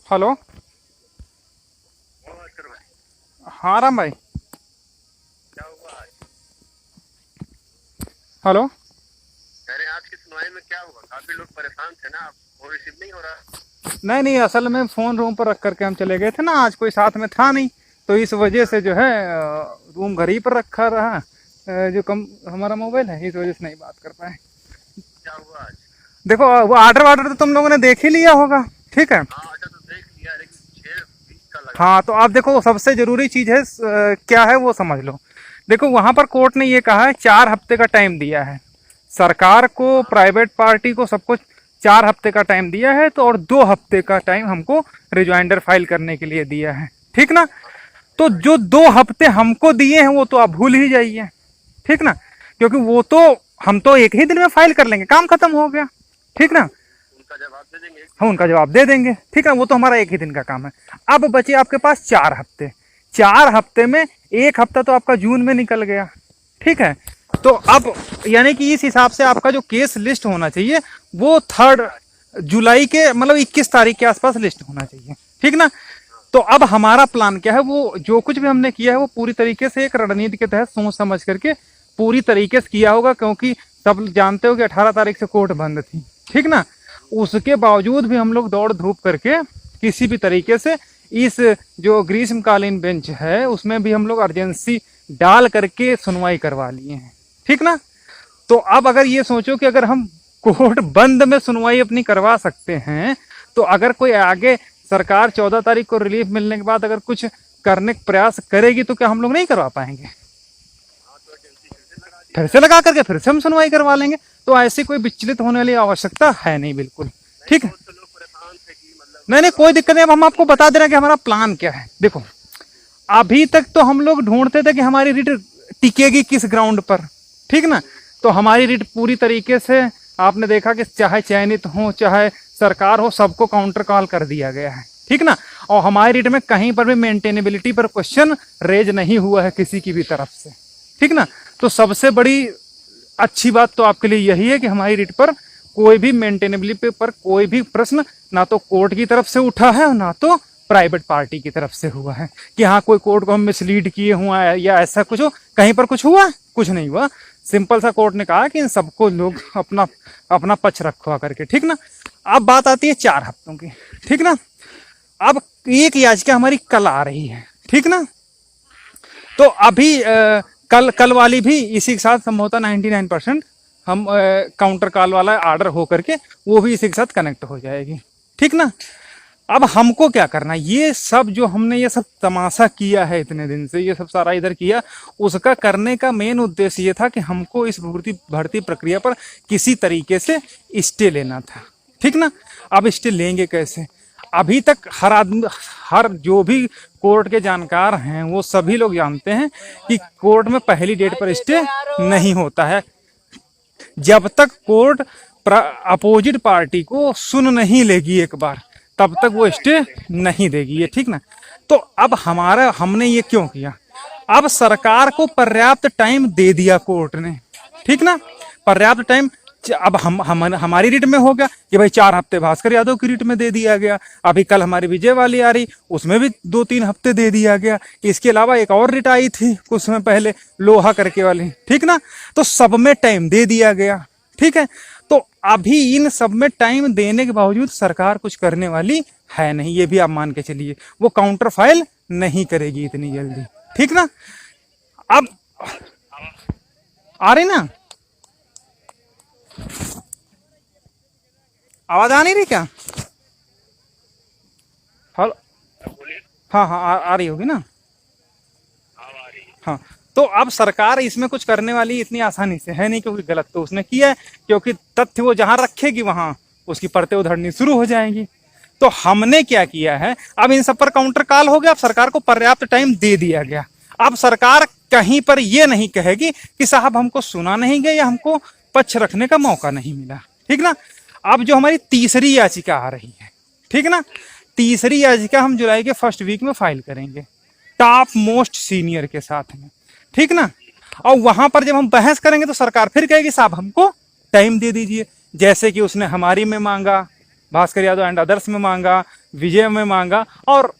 Hello. नमस्कार भाई। हाँ राम भाई। क्या हुआ आज? हेलो। अरे आज की सुनवाई में क्या हुआ? काफी लोग परेशान थे ना, फोन रिसीव नहीं हो रहा। नहीं नहीं, असल में फ़ोन रूम पर रख करके हम चले गए थे ना, आज कोई साथ में था नहीं। तो इस वजह हाँ, से जो है रूम घर ही पर रखा रहा। जो कम हमारा मोबाइल है, इस वजह से नहीं बात कर पाए। क्या हुआ आज? देखो वो आर्डर वार्डर तो तुम लोगों ने देख ही लिया होगा, ठीक है। हाँ अच्छा, तो देख लिया लेकिन 6:20 का लगा हाँ था। तो आप देखो, सबसे ज़रूरी चीज़ है क्या है वो समझ लो। देखो वहाँ पर कोर्ट ने ये कहा है 4 हफ्ते का टाइम दिया है सरकार को, हाँ प्राइवेट पार्टी को, सबको 4 हफ्ते का टाइम दिया है। तो और 2 हफ्ते का टाइम हमको रिजॉइंडर फाइल करने के लिए दिया है, ठीक ना। हाँ तो हाँ, जो 2 हफ्ते हमको दिए हैं वो तो आप भूल ही जाइए, ठीक ना। क्योंकि वो तो हम तो एक ही दिन में फाइल कर लेंगे, काम खत्म हो गया, ठीक ना। उनका जवाब दे देंगे एक हम दिन में। उनका जवाब दे देंगे, ठीक है, वो तो हमारा एक ही दिन का काम है। अब बचे आपके पास 4 हफ्ते। 4 हफ्ते में 1 हफ्ता तो आपका जून में निकल गया, ठीक है। तो हाँ अब यानी कि इस हिसाब से आपका जो केस लिस्ट होना चाहिए वो 3 जुलाई के मतलब 21 तारीख के आसपास लिस्ट होना चाहिए, ठीक ना। हाँ तो अब हमारा प्लान क्या है, वो जो कुछ भी हमने किया है वो पूरी तरीके से एक रणनीति के तहत सोच समझ करके पूरी तरीके से किया होगा, क्योंकि सब जानते हो कि 18 तारीख से कोर्ट बंद थी, ठीक ना। उसके बावजूद भी हम लोग दौड़ धूप करके किसी भी तरीके से इस जो ग्रीष्मकालीन बेंच है उसमें भी हम लोग अर्जेंसी डाल करके सुनवाई करवा लिए हैं, ठीक ना। तो अब अगर ये सोचो कि अगर हम कोर्ट बंद में सुनवाई अपनी करवा सकते हैं, तो अगर कोई आगे सरकार 14 तारीख को रिलीफ मिलने के बाद अगर कुछ करने का प्रयास करेगी तो क्या हम लोग नहीं करवा पाएंगे? हाँ, तो एजेंसी फिर से लगा दिया फिर से जाएगा। लगा करके फिर से हम सुनवाई करवा लेंगे। तो ऐसी कोई विचलित होने वाली आवश्यकता है नहीं, बिल्कुल। नहीं, ठीक है। बहुत से लोग परेशान थे कि मतलब नहीं नहीं, कोई दिक्कत नहीं। अब हम आपको बता दे रहे हैं कि हमारा प्लान क्या है। देखो, अभी तक तो हम लोग ढूंढते थे कि हमारी रिट टिकेगी किस ग्राउंड पर, ठीक ना। तो हमारी रिट पूरी तरीके से आपने देखा कि चाहे चयनित हो चाहे सरकार हो, सबको काउंटर कॉल कर दिया गया है, ठीक ना। और हमारी रिट में कहीं पर भी मेंटेनेबिलिटी पर क्वेश्चन रेज नहीं हुआ है किसी की भी तरफ से, ठीक ना। तो सबसे बड़ी अच्छी बात तो आपके लिए यही है कि हमारी रिट पर कोई भी मेंटेनेबिलिटी पर कोई भी प्रश्न ना तो कोर्ट की तरफ से उठा है और ना तो प्राइवेट पार्टी की तरफ से हुआ है कि हाँ कोई कोर्ट को हम मिसलीड किए हुआ है या ऐसा कुछ हो। कहीं पर कुछ हुआ? कुछ नहीं हुआ। सिंपल सा कोर्ट ने कहा कि इन सबको लोग अपना अपना पक्ष रखवा करके, ठीक ना। अब बात आती है 4 हफ्तों की, ठीक ना। अब एक याचिका हमारी कल आ रही है, ठीक ना। तो अभी कल कल वाली भी इसी के साथ संभवतः 99% हम काउंटर कॉल वाला आर्डर हो करके वो भी इसी के साथ कनेक्ट हो जाएगी, ठीक ना। अब हमको क्या करना है, ये सब जो हमने ये सब तमाशा किया है इतने दिन से, ये सब सारा इधर किया, उसका करने का मेन उद्देश्य ये था कि हमको इस भर्ती भर्ती प्रक्रिया पर किसी तरीके से स्टे लेना था, ठीक ना। अब स्टे लेंगे कैसे? अभी तक हर आदमी, हर जो भी कोर्ट के जानकार हैं वो सभी लोग जानते हैं कि कोर्ट में पहली डेट पर स्टे नहीं होता है जब तक कोर्ट अपोजिट पार्टी को सुन नहीं लेगी एक बार, तब तक वो स्टे नहीं देगी ये, ठीक ना। तो अब हमारा हमने ये क्यों किया, अब सरकार को पर्याप्त टाइम दे दिया कोर्ट ने, ठीक ना। पर्याप्त टाइम अब हम हमारी रिट में हो गया कि भाई 4 हफ्ते भास्कर यादव की रिट में दे दिया गया। अभी कल हमारी विजय वाली आ रही, उसमें भी 2-3 हफ्ते दे दिया गया। इसके अलावा एक और रिट आई थी कुछ समय पहले, लोहा करके वाली, ठीक ना। तो सब में टाइम दे दिया गया, ठीक है। तो अभी इन सब में टाइम देने के बावजूद सरकार कुछ करने वाली है नहीं, ये भी आप मान के चलिए। वो काउंटर फाइल नहीं करेगी इतनी जल्दी, ठीक ना। अब आ रही ना आवाज? आ नहीं रही क्या? हेलो। बोलिए। हाँ हाँ, आ रही होगी ना। हाँ आ रही है। हाँ। तो अब सरकार इसमें कुछ करने वाली इतनी आसानी से है नहीं, क्योंकि गलत तो उसने किया है। क्योंकि तथ्य वो जहां रखेगी वहां उसकी परतें उधड़नी शुरू हो जाएंगी। तो हमने क्या किया है, अब इन सब पर काउंटर कॉल हो गया। अब सरकार को पर्याप्त टाइम दे दिया गया। अब सरकार कहीं पर यह नहीं कहेगी कि साहब हमको सुना नहीं गया या हमको पक्ष रखने का मौका नहीं मिला, ठीक ना। अब जो हमारी तीसरी याचिका आ रही है, ठीक ना, तीसरी याचिका हम जुलाई के फर्स्ट वीक में फाइल करेंगे टॉप मोस्ट सीनियर के साथ में, ठीक ना। और वहां पर जब हम बहस करेंगे तो सरकार फिर कहेगी साहब हमको टाइम दे दीजिए, जैसे कि उसने हमारी में मांगा, भास्कर यादव एंड अदर्स में मांगा, विजय में मांगा और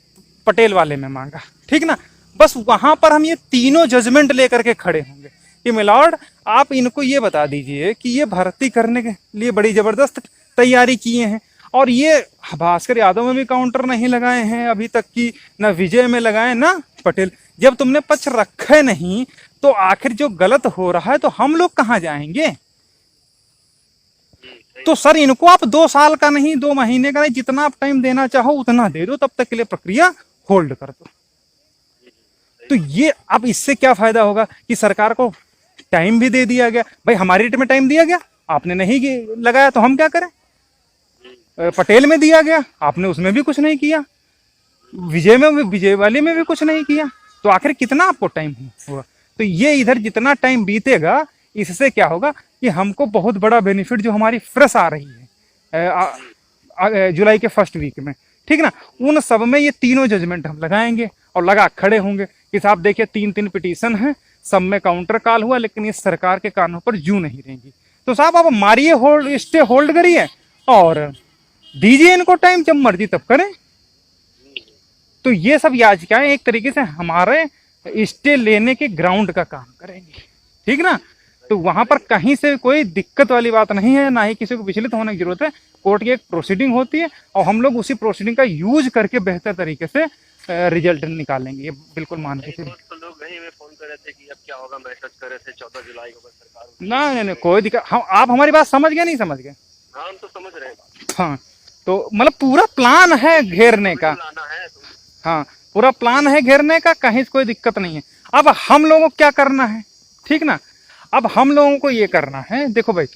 पटेल वाले में मांगा, ठीक ना। बस वहां पर हम ये तीनों जजमेंट लेकर के खड़े होंगे कि मिलॉर्ड आप इनको ये बता दीजिए कि ये भर्ती करने के लिए बड़ी जबरदस्त तैयारी किए हैं और ये भास्कर यादव में भी काउंटर नहीं लगाए हैं अभी तक की, ना विजय में लगाए ना पटेल। जब तुमने पक्ष रखे नहीं तो आखिर जो गलत हो रहा है तो हम लोग कहाँ जाएंगे। तो सर इनको आप 2 साल का नहीं, 2 महीने का नहीं, जितना आप टाइम देना चाहो उतना दे दो, तब तक के लिए प्रक्रिया होल्ड कर दो। तो ये अब इससे क्या फायदा होगा कि सरकार को टाइम भी दे दिया गया, भाई हमारी रेट में टाइम दिया गया, आपने नहीं लगाया तो हम क्या करें। पटेल में दिया गया, आपने उसमें भी कुछ नहीं किया, विजय वाले में भी कुछ नहीं किया, तो आखिर कितना आपको टाइम होगा। तो ये इधर जितना टाइम बीतेगा इससे क्या होगा कि हमको बहुत बड़ा बेनिफिट जो हमारी फ्रेश आ रही है जुलाई के फर्स्ट वीक में, ठीक ना, उन सब में ये तीनों जजमेंट हम लगाएंगे और लगा खड़े होंगे कि साहब देखिए 3-3 पिटीशन है, सब में काउंटर कॉल हुआ, लेकिन ये सरकार के कानों पर जू नहीं रहेंगी। तो साहब आप मारिए होल्ड, स्टे होल्ड करिए और दीजिए इनको टाइम, जब मर्जी तब करें। तो ये सब याचिकाएं एक तरीके से हमारे स्टे लेने के ग्राउंड का काम करेंगे, ठीक ना। तो वहां पर कहीं से कोई दिक्कत वाली बात नहीं है, ना ही किसी को विचलित होने की जरूरत है। कोर्ट की एक प्रोसीडिंग होती है और हम लोग उसी प्रोसीडिंग का यूज करके बेहतर तरीके से रिजल्ट निकालेंगे, ये बिल्कुल मान के चलिए। तो लोग नहीं, हमें फोन कर रहे थे कि अब क्या होगा, मैसेज कर रहे थे 14 जुलाई को सरकार। ना नहीं कोई दिक्कत, हम आप हमारी बात समझ गए नहीं समझ गए। हाँ हम तो समझ रहे हैं। हाँ तो मतलब पूरा प्लान है घेरने का, हाँ पूरा प्लान है घेरने का, कहीं से कोई दिक्कत नहीं है। अब हम लोगों को क्या करना है, ठीक ना, अब हम लोगों को ये करना है, देखो भाई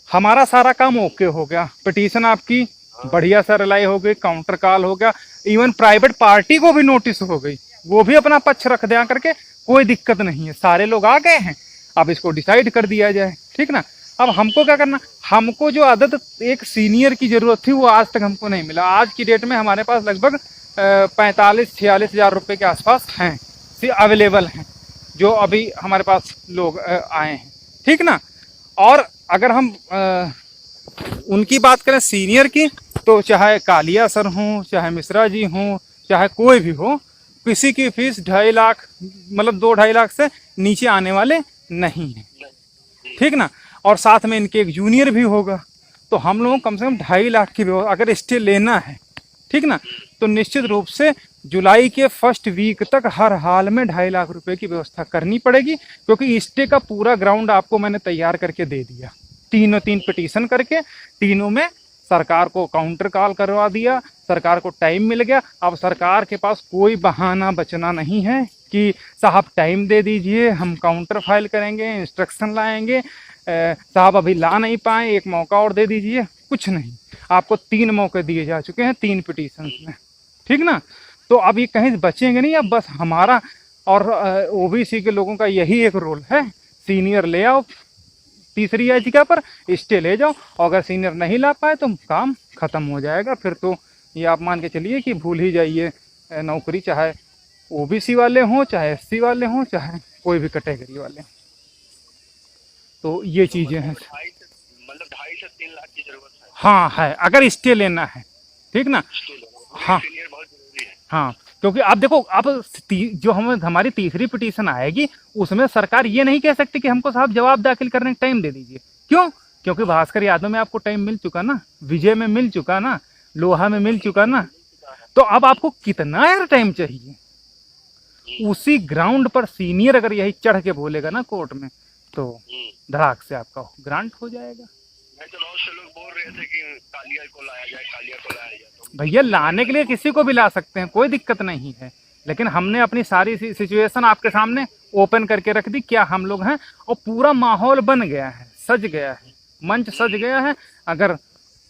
हमारा सारा काम ओके हो गया, पिटीशन आपकी बढ़िया सा रिलाई हो गई, काउंटर कॉल हो गया, इवन प्राइवेट पार्टी को भी नोटिस हो गई, वो भी अपना पक्ष रख दिया करके, कोई दिक्कत नहीं है, सारे लोग आ गए हैं, अब इसको डिसाइड कर दिया जाए, ठीक ना। अब हमको क्या करना, हमको जो आदत एक सीनियर की जरूरत थी वो आज तक हमको नहीं मिला। आज की डेट में हमारे पास लगभग 45-46 हज़ार रुपये के आसपास हैं अवेलेबल हैं, जो अभी हमारे पास लोग आए हैं, ठीक ना। और अगर हम उनकी बात करें सीनियर की, तो चाहे कालिया सर हों, चाहे मिश्रा जी हों, चाहे कोई भी हो, किसी की फीस 2.5 लाख मतलब 2-2.5 लाख से नीचे आने वाले नहीं है, ठीक ना। और साथ में इनके एक जूनियर भी होगा, तो हम लोगों को कम से कम 2.5 लाख की अगर स्टे लेना है, ठीक ना, तो निश्चित रूप से जुलाई के फर्स्ट वीक तक हर हाल में 2.5 लाख रुपए की व्यवस्था करनी पड़ेगी, क्योंकि स्टे का पूरा ग्राउंड आपको मैंने तैयार करके दे दिया, 3 पिटीशन करके, तीनों में सरकार को काउंटर कॉल करवा दिया, सरकार को टाइम मिल गया। अब सरकार के पास कोई बहाना बचना नहीं है कि साहब टाइम दे दीजिए, हम काउंटर फाइल करेंगे, इंस्ट्रक्शन लाएंगे, साहब अभी ला नहीं पाए, एक मौका और दे दीजिए, कुछ नहीं। आपको 3 मौके दिए जा चुके हैं 3 पिटीशन में, ठीक ना। तो अब ये कहीं बचेंगे नहीं। अब बस हमारा और ओबीसी के लोगों का यही एक रोल है, सीनियर ले आओ, तीसरी याचिका पर स्टे ले जाओ, और अगर सीनियर नहीं ला पाए तो काम खत्म हो जाएगा। फिर तो ये आप मान के चलिए कि भूल ही जाइए नौकरी, चाहे ओबीसी वाले हों, चाहे एससी वाले हों, चाहे कोई भी कैटेगरी वाले। तो ये चीजें हैं, मतलब 2.5 से 3 लाख की जरूरत है। हाँ है, अगर स्टे लेना है, ठीक ना। हाँ हाँ, क्योंकि आप देखो, आप जो हमारी तीसरी पिटीशन आएगी उसमें सरकार ये नहीं कह सकती कि हमको साहब जवाब दाखिल करने का टाइम दे दीजिए। क्यों? क्योंकि भास्कर यादव में आपको टाइम मिल चुका ना, विजय में मिल चुका ना, लोहा में मिल चुका ना, तो अब आपको कितना यार टाइम चाहिए। उसी ग्राउंड पर सीनियर अगर यही चढ़ के बोलेगा ना कोर्ट में, तो धड़ाक से आपका ग्रांट हो जाएगा। तो बहुत से लोग बोल रहे थे कि कालिया को लाया जाए, कालिया को लाया जाए। तो भैया लाने के लिए किसी को भी ला सकते हैं, कोई दिक्कत नहीं है, लेकिन हमने अपनी सारी सिचुएशन आपके सामने ओपन करके रख दी, क्या हम लोग हैं, और पूरा माहौल बन गया है, सज गया है, मंच सज गया है। अगर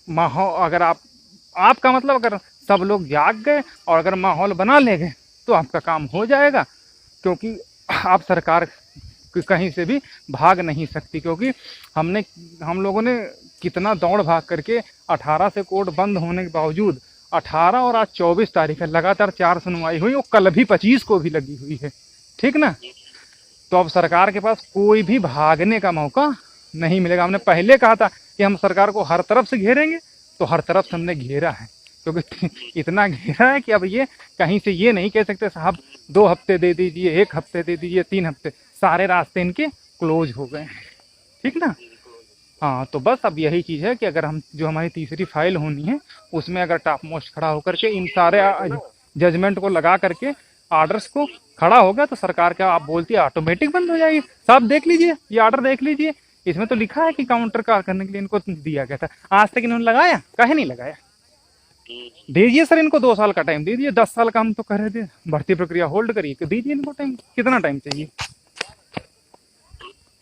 माहौल, अगर आपका मतलब अगर सब लोग जाग गए और अगर माहौल बना ले गए तो आपका काम हो जाएगा, क्योंकि आप सरकार कहीं से भी भाग नहीं सकती। क्योंकि हम लोगों ने कितना दौड़ भाग करके 18 से कोर्ट बंद होने के बावजूद 18 और आज 24 तारीख है, लगातार 4 सुनवाई हुई, और कल भी 25 को भी लगी हुई है, ठीक ना। तो अब सरकार के पास कोई भी भागने का मौका नहीं मिलेगा। हमने पहले कहा था कि हम सरकार को हर तरफ से घेरेंगे, तो हर तरफ से हमने घेरा है, क्योंकि इतना घेरा है कि अब ये कहीं से ये नहीं कह सकते साहब 2 हफ्ते दे दीजिए, 1 हफ्ते दे दीजिए, 3 हफ्ते, सारे रास्ते इनके क्लोज हो गए हैं, ठीक ना। हाँ, तो बस अब यही चीज़ है कि अगर हम जो हमारी तीसरी फाइल होनी है उसमें अगर टॉप मोस्ट खड़ा होकर के इन सारे जजमेंट को लगा करके आर्डर्स को खड़ा हो गया, तो सरकार क्या आप बोलती है ऑटोमेटिक बंद हो जाएगी। साहब देख लीजिए, ये ऑर्डर देख लीजिए, इसमें तो लिखा है कि काउंटर का करने के लिए इनको दिया गया था, आज तक इन्होंने लगाया, काहे नहीं लगाया। दीजिए सर इनको 2 साल का टाइम दीजिए, 10 साल का हम तो कह रहे थे भर्ती प्रक्रिया होल्ड करिए, दीजिए इनको टाइम, कितना टाइम चाहिए।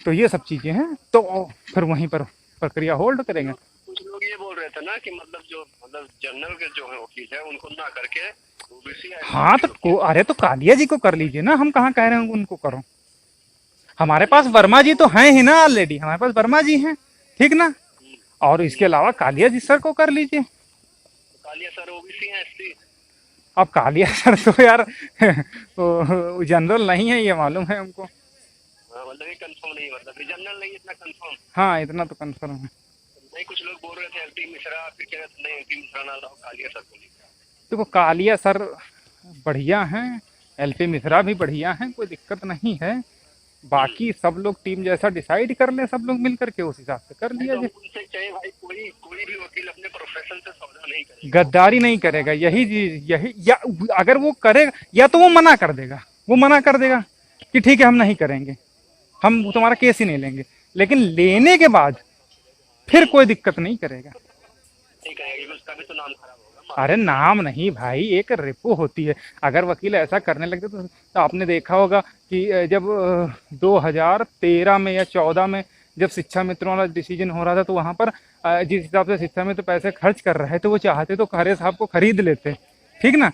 तो ये सब चीजें हैं, तो फिर वहीं पर प्रक्रिया होल्ड करेंगे। कुछ लोग ये बोल रहे थे ना कि मतलब जनरल के जो है वकील है उनको ना करके ओबीसी। हाँ तो अरे तो कालिया जी को कर लीजिए ना, हम कहाँ कह रहे हैं उनको करो। हमारे पास वर्मा जी तो हैं ही ना ऑलरेडी, हमारे पास वर्मा जी हैं, ठीक ना। और इसके अलावा कालिया जी सर को कर लीजिए। कालिया सर ओबीसी हैं, एससी। अब कालिया सर तो यार जनरल नहीं है, ये मालूम है हमको। मतलब ये कंफर्म नहीं, मतलब जनरल नहीं, इतना कंफर्म। हाँ इतना तो कंफर्म है। नहीं, कुछ लोग बोल रहे थे एलपी मिश्रा, फिर कह रहे थे नहीं एलपी मिश्रा ना लाओ, कालिया सर को लीजिए। देखो कालिया सर बढ़िया हैं, एलपी मिश्रा भी बढ़िया हैं, कोई दिक्कत नहीं है। बाकी सब लोग टीम जैसा डिसाइड कर ले, सब लोग मिल करके उस हिसाब से कर लिया जाए। उनसे चाहे भाई कोई भी वकील अपने प्रोफेशन से सौदा नहीं करेगा, गद्दारी नहीं करेगा, यही यही, या अगर वो करेगा या तो वो मना कर देगा, वो मना कर देगा कि ठीक है हम नहीं करेंगे, हम तुम्हारा केस ही नहीं लेंगे, लेकिन लेने के बाद फिर कोई दिक्कत नहीं करेगा। ठीक है, उसका भी तो नाम खराब होगा। अरे नाम नहीं भाई, एक रेपो होती है। अगर वकील ऐसा करने लगते तो आपने देखा होगा कि जब 2013 में या 14 में जब शिक्षा मित्रों वाला डिसीजन हो रहा था, तो वहाँ पर जिस हिसाब से शिक्षा मित्र पैसे खर्च कर रहे थे, वो चाहते तो खरे साहब को खरीद लेते, ठीक ना।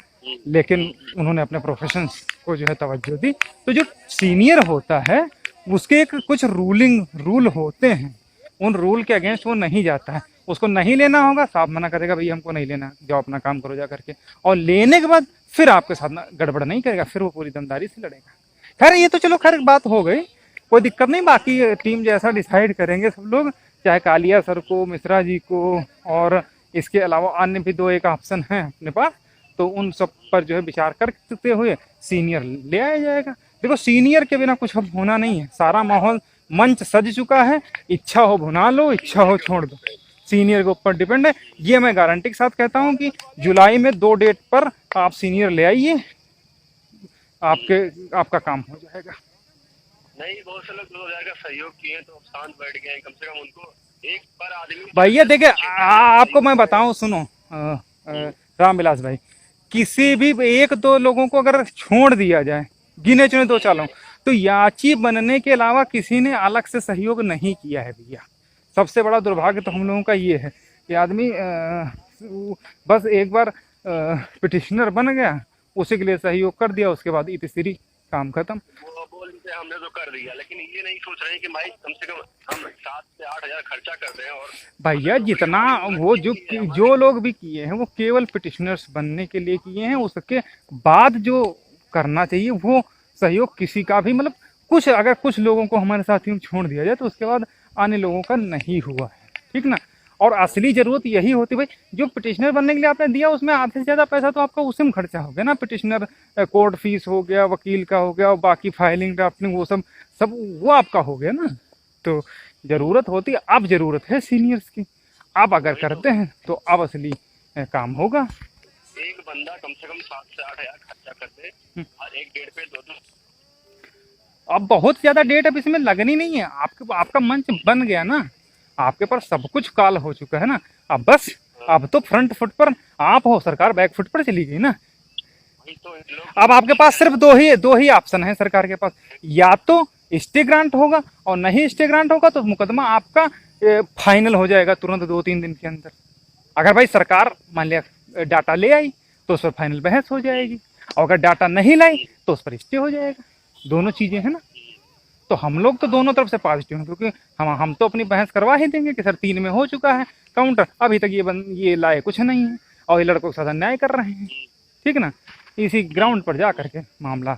लेकिन उन्होंने अपने प्रोफेशन को जो है तवज्जो दी। तो जो सीनियर होता है उसके एक कुछ रूल होते हैं, उन रूल के अगेंस्ट वो नहीं जाता है। उसको नहीं लेना होगा, साहब मना करेगा भैया हमको नहीं लेना, जाओ अपना काम करो जा करके, और लेने के बाद फिर आपके साथ गड़बड़ नहीं करेगा, फिर वो पूरी दमदारी से लड़ेगा। खैर ये तो चलो खैर बात हो गई, कोई दिक्कत नहीं। बाकी टीम जैसा डिसाइड करेंगे सब लोग, चाहे कालिया सर को, मिश्रा जी को, और इसके अलावा अन्य भी 2-1 ऑप्शन हैं अपने पास, तो उन सब पर जो है विचार करते हुए सीनियर ले आया जाएगा। देखो सीनियर के बिना कुछ अब होना नहीं है, सारा माहौल मंच सज चुका है, इच्छा हो भुना लो, इच्छा हो छोड़ दो, सीनियर के ऊपर डिपेंड है। ये मैं गारंटी के साथ कहता हूँ कि जुलाई में 2 डेट पर आप सीनियर ले आइए, आपका काम हो जाएगा। नहीं, बहुत से लोग 2000 का सहयोग किए तो शांत बैठ गए, कम से कम उनको एक पर आदमी। भैया देखिए आपको मैं बताऊं, सुनो रामविलास भाई, किसी भी 1-2 लोगों को अगर छोड़ दिया जाए, गिने चुने 2-4 तो याची बनने के अलावा किसी ने अलग से सहयोग नहीं किया है भैया। सबसे बड़ा दुर्भाग्य तो हम लोगों का ये है कि आदमी बस एक बार पिटिशनर बन गया, उसी के लिए सहयोग कर दिया, उसके बाद इतनी काम खत्म। वो बोल देते हमने तो कर दिया, लेकिन ये नहीं सोच रहे कि भाई कम से कम हम 7 से 8 हजार खर्चा कर रहे हैं। और भैया जितना वो जो लोग भी किए हैं वो केवल पिटिशनर्स बनने के लिए किए हैं, उसके बाद जो करना चाहिए वो सहयोग किसी का भी, मतलब कुछ अगर कुछ लोगों को हमारे साथियों में छोड़ दिया जाए तो उसके बाद आने लोगों का नहीं हुआ है, ठीक ना। और असली जरूरत यही होती भाई, जो पिटिशनर बनने के लिए आपने दिया उसमें आधे से ज़्यादा पैसा तो आपका उसी में खर्चा हो गया ना। पिटिशनर कोर्ट फीस हो गया, वकील का हो गया, और बाकी फाइलिंग ड्राफ्टिंग वो सब वो आपका हो गया ना। तो ज़रूरत होती है, अब ज़रूरत है सीनियर्स की, आप अगर करते हैं तो अब असली काम होगा। एक बंदा कम से कम 7 से 8 हजार खर्चा कर दे और एक डेट पे 2-2। अब बहुत ज़्यादा डेट अब इसमें लगनी नहीं है, आपका मंच बन गया ना, आपके पास सब कुछ काल हो चुका है ना। अब बस अब तो फ्रंट फुट पर आप हो, सरकार बैक फुट पर चली गई ना। तो अब आपके पास सिर्फ दो ही ऑप्शन है सरकार के पास, या तो स्टे ग्रांट होगा, और नहीं स्टे ग्रांट होगा तो मुकदमा आपका फाइनल हो जाएगा तुरंत 2-3 दिन के अंदर। अगर भाई सरकार मान लिया डाटा ले आई तो उस पर फाइनल बहस हो जाएगी, और अगर डाटा नहीं लाई तो उस पर स्टे हो जाएगा। दोनों चीजें हैं ना, तो हम लोग तो दोनों तरफ से पॉजिटिव हैं, क्योंकि हम तो अपनी बहस करवा ही देंगे कि सर 3 में हो चुका है काउंटर, अभी तक ये लाए कुछ नहीं है, और ये लड़कों के साथ अन्याय कर रहे हैं, ठीक ना। इसी ग्राउंड पर जा करके मामला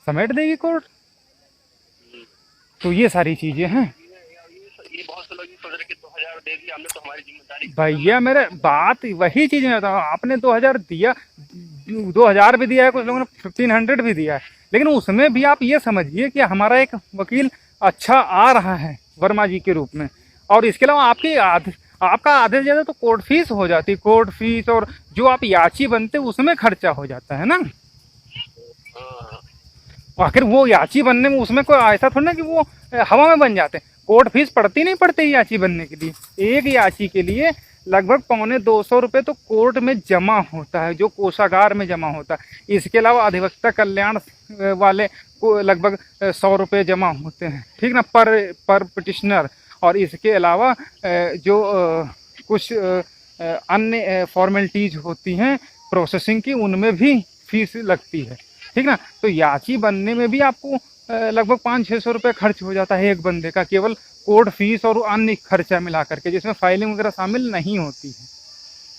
समेट देगी कोर्ट। तो ये सारी चीजें हैं। ये बहुत से लोग सोच रहे कि 2000 दे दिया हमने तो हमारी जिम्मेदारी। भैया मेरे बात वही चीज में बताओ, आपने 2000 दिया, 2000 भी दिया है, कुछ लोगों ने 1500 भी दिया है, लेकिन उसमें भी आप ये समझिए कि हमारा एक वकील अच्छा आ रहा है वर्मा जी के रूप में, और इसके अलावा आपका आधे से ज्यादा तो कोर्ट फीस हो जाती है, कोर्ट फीस, और जो आप याची बनते उसमें खर्चा हो जाता है ना। हाँ आखिर वो याची बनने में उसमें कोई ऐसा थोड़ा ना कि वो हवा में बन जाते हैं। कोर्ट फीस पड़ती नहीं पड़ती याची बनने के लिए, एक याची के लिए लगभग 250 तो कोर्ट में जमा होता है, जो कोषागार में जमा होता है। इसके अलावा अधिवक्ता कल्याण वाले को लगभग 100 जमा होते हैं, ठीक ना, पर पिटिशनर। और इसके अलावा जो कुछ अन्य फॉर्मेलिटीज होती हैं प्रोसेसिंग की, उनमें भी फीस लगती है, ठीक ना। तो याची बनने में भी आपको लगभग 500-600 रुपये खर्च हो जाता है एक बंदे का, केवल कोर्ट फीस और अन्य खर्चा मिला करके, जिसमें फाइलिंग वगैरह शामिल नहीं होती है।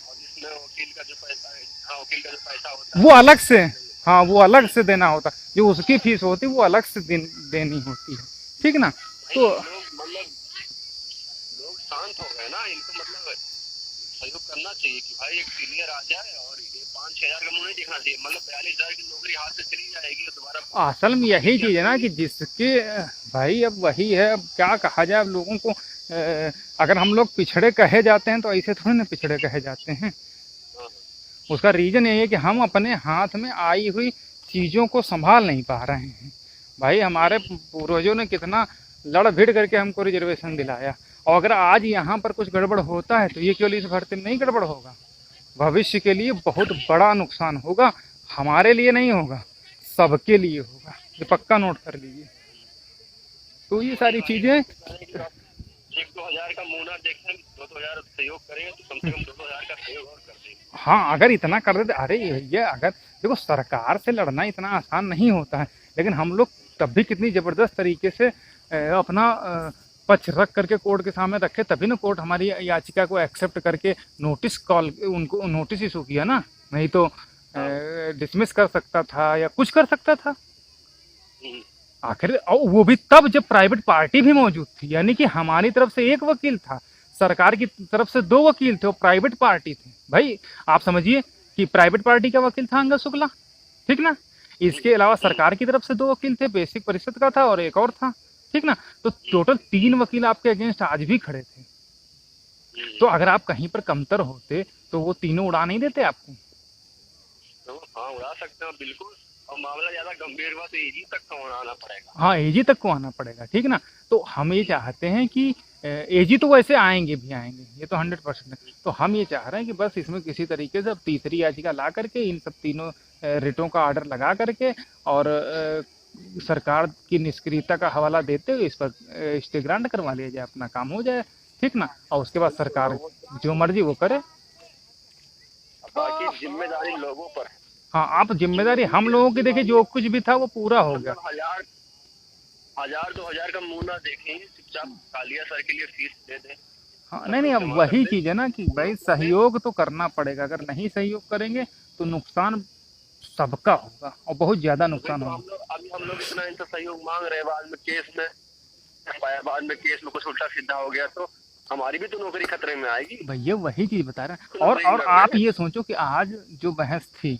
और इसमें वकील का जो पैसा है, हाँ वकील का जो पैसा होता वो अलग से, हाँ वो अलग से देना होता है, जो उसकी फीस होती है वो अलग से देनी होती है, ठीक ना। तो लोग मतलब लोग शांत हो गए ना, इनको मतलब सहयोग करना चाहिए कि भाई एक सीनियर आ जाए और 5-6 हजार का मुंह नहीं दिखना चाहिए। मतलब 42,000 की नौकरी हाथ से चली जाएगी और दोबारा असल में यही चीज है ना कि जिसके भाई, अब वही है, अब क्या कहा जाए, अब लोगों को अगर हम लोग पिछड़े कहे जाते हैं तो ऐसे थोड़ी ना पिछड़े कहे जाते हैं। उसका रीजन यही है कि हम अपने हाथ में आई हुई चीज़ों को संभाल नहीं पा रहे हैं। भाई हमारे पूर्वजों ने कितना लड़ भिड़ करके हमको रिजर्वेशन दिलाया, और अगर आज यहाँ पर कुछ गड़बड़ होता है तो ये केवल इस भर्ती में नहीं गड़बड़ होगा, भविष्य के लिए बहुत बड़ा नुकसान होगा। हमारे लिए नहीं होगा, सबके लिए होगा, ये पक्का नोट कर लीजिए। तो ये सारी चीज़ें 1-2 हजार का मुंह ना देखें, 2-2 हजार सहयोग करेंगे तो कम से कम 2-2 हजार का सहयोग और कर देंगे। हाँ, अगर इतना कर देते, अरे ये अगर देखो सरकार से लड़ना इतना आसान नहीं होता है, लेकिन हम लोग तब भी कितनी ज़बरदस्त तरीके से अपना पक्ष रख करके कोर्ट के सामने रखे, तभी ना कोर्ट हमारी याचिका को एक्सेप्ट करके उनको नोटिस इशू किया ना, नहीं तो डिसमिस कर सकता था या कुछ कर सकता था। आखिर और वो भी तब जब प्राइवेट पार्टी भी मौजूद थी, यानी कि हमारी तरफ से एक वकील था, सरकार की तरफ से 2 वकील थे, वो प्राइवेट पार्टी थे। भाई आप समझिए कि प्राइवेट पार्टी का वकील था अंगद शुक्ला, ठीक ना, इसके अलावा सरकार की तरफ से 2 वकील थे, बेसिक परिषद का था और एक और था, ठीक ना। तो टोटल 3 वकील आपके अगेंस्ट आज भी खड़े थे। तो अगर आप कहीं पर कमतर होते तो वो तीनों उड़ा नहीं देते आपको। तो हाँ उड़ा सकते हैं बिल्कुल, और मामला ज्यादा गंभीर हुआ तो एजी तक को आना पड़ेगा। हाँ, एजी तक को आना पड़ेगा, ठीक ना। तो हम ये चाहते हैं कि एजी तो वैसे आएंगे, ये तो 100% है। तो हम ये चाह रहे हैं कि बस इसमें किसी तरीके से अब तीसरी याचिका ला करके इन सब तीनों रिटों का ऑर्डर लगा करके और सरकार की निष्क्रियता का हवाला देते हुए इस पर स्टे ग्रांट करवा लिया जाए, अपना काम हो जाए, ठीक ना। और उसके बाद सरकार जो मर्जी वो करे। बाकी जिम्मेदारी लोगों पर है। हाँ, आप जिम्मेदारी हम लोगों की देखिए, जो कुछ भी था वो पूरा हो गया। 1000-2000 का मुंह ना देखें, चुपचाप कालिया सर के लिए फीस दे दें। हाँ, नहीं अब वही चीज है ना कि भाई सहयोग तो करना पड़ेगा, अगर नहीं सहयोग करेंगे तो नुकसान सबका होगा और बहुत ज्यादा नुकसान होगा। अभी हम लोग इतना इनसे सहयोग मांग रहे हैं, बाद में केस में बाद में केस में कुछ उल्टा सीधा हो गया तो हमारी भी तो नौकरी खतरे में आएगी। भैया वही चीज बता रहे हैं। और आप ये सोचो कि आज जो बहस थी,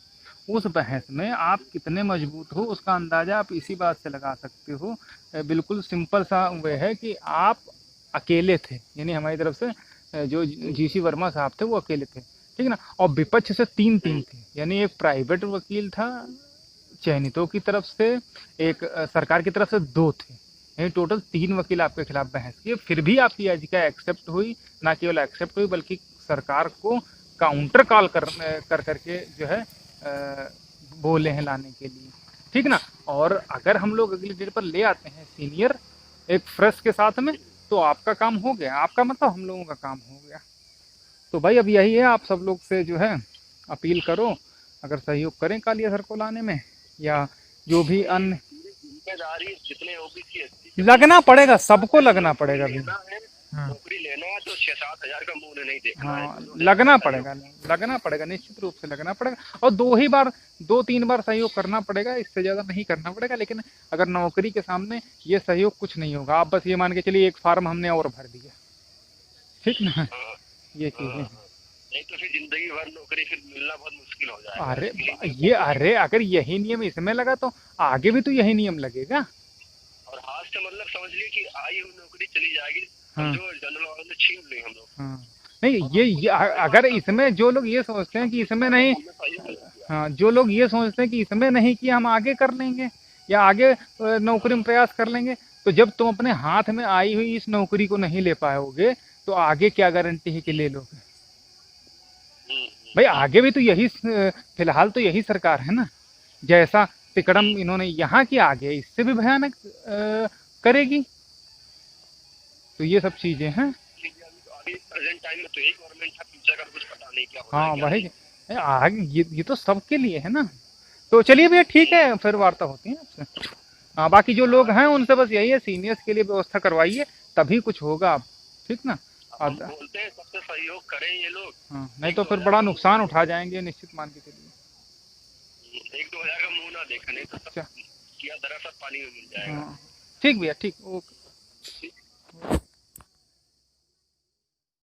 उस बहस में आप कितने मजबूत हो उसका अंदाजा आप इसी बात से लगा सकते हो। बिल्कुल सिंपल सा वे है कि आप अकेले थे, यानी हमारी तरफ से जो जीसी वर्मा साहब थे वो अकेले थे, ठीक ना। और विपक्ष से 3 थे, यानी एक प्राइवेट वकील था चयनितों की तरफ से, एक सरकार की तरफ से 2 थे, यानी टोटल 3 वकील आपके खिलाफ बहस किए। फिर भी आपकी याचिका एक्सेप्ट हुई, ना केवल एक्सेप्ट हुई बल्कि सरकार को काउंटर कॉल कर करके जो है बोले हैं लाने के लिए, ठीक ना। और अगर हम लोग अगली डेट पर ले आते हैं सीनियर एक फ्रेश के साथ में, तो आपका काम हो गया, आपका मतलब हम लोगों का काम हो गया। तो भाई अब यही है, आप सब लोग से जो है अपील करो, अगर सहयोग करें कालिया सर को लाने में, या जो भी अन्य जिम्मेदारी जितने ओबीसी लगना पड़ेगा, सबको लगना पड़ेगा भी। नौकरी लेना है तो 6-7 हजार का मुंह नहीं देखना है। हाँ, लगना पड़ेगा, निश्चित रूप से लगना पड़ेगा। और 2-3 बार सहयोग करना पड़ेगा, इससे ज्यादा नहीं करना पड़ेगा। लेकिन अगर नौकरी के सामने ये सहयोग कुछ नहीं होगा, आप बस ये मान के चलिए एक फॉर्म हमने और भर दिया, ठीक ना, हाँ, ये चीजें हैं। नहीं तो फिर जिंदगी भर नौकरी फिर मिलना बहुत मुश्किल हो जाएगा। अरे इसलिए ये, अरे अगर यही नियम इसमें लगा तो आगे भी तो यही नियम लगेगा। और हाथ से मतलब समझ लीजिए कि आई हुई नौकरी चली जाएगी, हाँ समझो जनरल वालों ने छीन ली हम लोग। हाँ, नहीं ये अगर इसमें जो लोग ये सोचते हैं कि इसमें नहीं, हमने सही गलत किया। हाँ जो लोग ये सोचते हैं कि इसमें नहीं कि हम आगे कर लेंगे या आगे नौकरी में प्रयास कर लेंगे, तो जब तुम अपने हाथ में आई हुई इस नौकरी को नहीं ले पाओगे तो आगे क्या गारंटी है कि ले लोगे? भाई आगे भी तो यही फिलहाल तो यही सरकार है ना, जैसा तिकड़म इन्होंने यहाँ की आगे इससे भी भयानक करेगी। तो ये सब चीजें हैं। अभी प्रेजेंट टाइम में तो यही गवर्नमेंट है, फ्यूचर का कुछ पता नहीं क्या होना हाँ है क्या वही, नहीं। आगे ये तो सबके लिए है ना। तो चलिए भैया ठीक है, फिर वार्ता होती है आपसे। हाँ बाकी जो लोग हैं उनसे बस यही है, सीनियर्स के लिए व्यवस्था करवाइए तभी कुछ होगा अब, ठीक ना। अब हम बोलते हैं सबसे सहयोग करें ये लोग। हाँ नहीं तो फिर बड़ा नुकसान उठा जाएंगे निश्चित मान के चलिए। 1-2 हजार का मुंह ना देखा, नहीं तो सब अच्छा किया दरअसल पानी में मिल जाएगा। हाँ ठीक भैया ठीक, ओके।